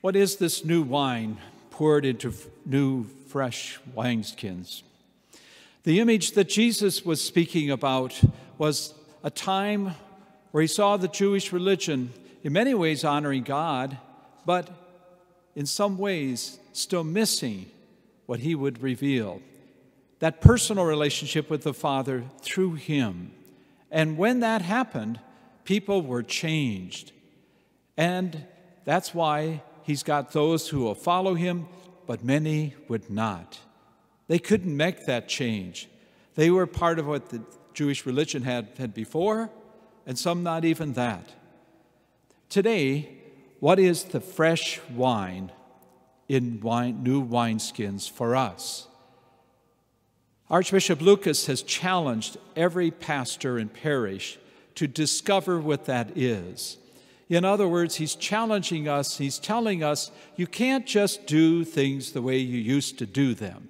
What is this new wine poured into new, fresh wineskins? The image that Jesus was speaking about was a time where he saw the Jewish religion in many ways honoring God, but in some ways still missing what he would reveal, that personal relationship with the Father through him. And when that happened, people were changed. And that's why he's got those who will follow him, but many would not. They couldn't make that change. They were part of what the Jewish religion had before, and some not even that. Today, what is the fresh wine in new wineskins for us? Archbishop Lucas has challenged every pastor and parish to discover what that is. In other words, he's challenging us, he's telling us, you can't just do things the way you used to do them.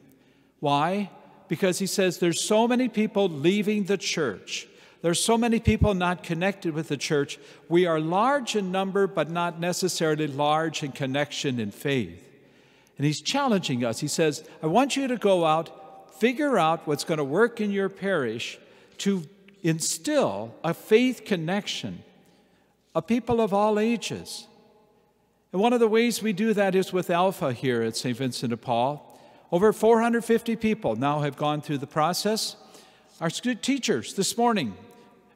Why? Because he says there's so many people leaving the church. There's so many people not connected with the church. We are large in number, but not necessarily large in connection in faith. And he's challenging us. He says, I want you to go out, figure out what's going to work in your parish to instill a faith connection of people of all ages. And one of the ways we do that is with Alpha here at St. Vincent de Paul. Over 450 people now have gone through the process. Our teachers this morning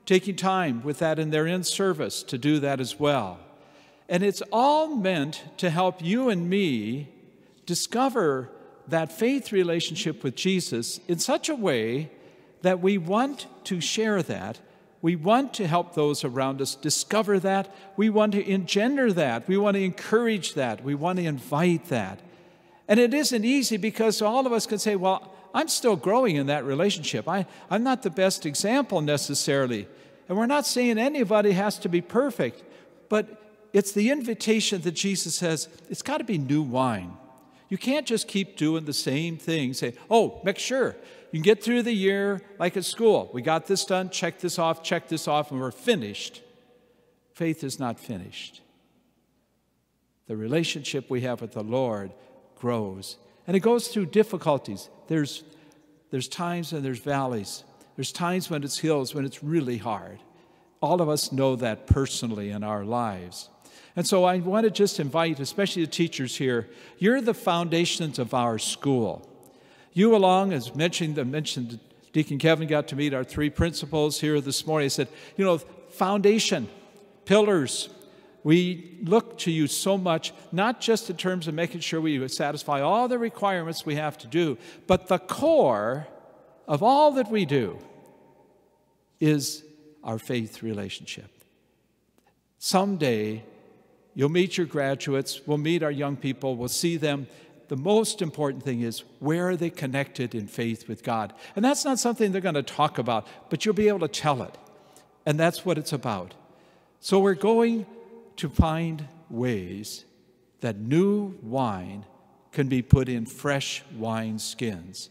taking time with that in their in-service to do that as well. And it's all meant to help you and me discover that faith relationship with Jesus in such a way that we want to share that. We want to help those around us discover that. We want to engender that. We want to encourage that. We want to invite that. And it isn't easy because all of us can say, well, I'm still growing in that relationship. I'm not the best example necessarily. And we're not saying anybody has to be perfect, but it's the invitation that Jesus says, it's got to be new wine. You can't just keep doing the same thing. Say, oh, make sure you can get through the year like at school. We got this done, check this off, and we're finished. Faith is not finished. The relationship we have with the Lord grows. And it goes through difficulties. There's times and there's valleys. There's times when it's hills, when it's really hard. All of us know that personally in our lives. And so I want to just invite, especially the teachers here, you're the foundations of our school. You along, as mentioned, Deacon Kevin got to meet our three principals here this morning. He said, foundation, pillars. We look to you so much, not just in terms of making sure we satisfy all the requirements we have to do, but the core of all that we do is our faith relationship. Someday, you'll meet your graduates, we'll meet our young people, we'll see them. The most important thing is, where are they connected in faith with God? And that's not something they're going to talk about, but you'll be able to tell it. And that's what it's about. So we're going to find ways that new wine can be put in fresh wine skins.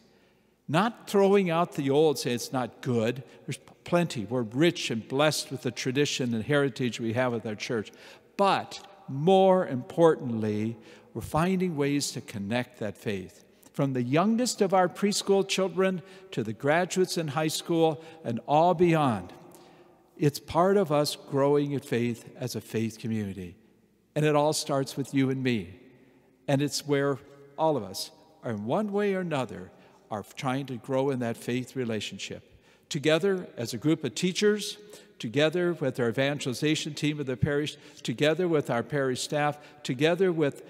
Not throwing out the old, say it's not good. There's plenty. We're rich and blessed with the tradition and heritage we have with our church. But more importantly, we're finding ways to connect that faith. From the youngest of our preschool children to the graduates in high school and all beyond. It's part of us growing in faith as a faith community. And it all starts with you and me. And it's where all of us are in one way or another are trying to grow in that faith relationship. Together as a group of teachers, together with our evangelization team of the parish, together with our parish staff, together with,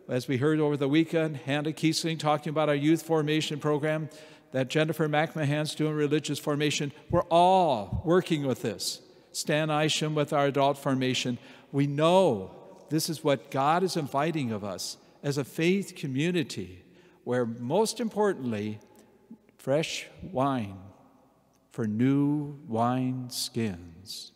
as we heard over the weekend, Hannah Kiesling talking about our youth formation program, that Jennifer McMahon's doing religious formation. We're all working with this. Stan Isham with our adult formation. We know this is what God is inviting of us as a faith community, where most importantly, fresh wine for new wine skins.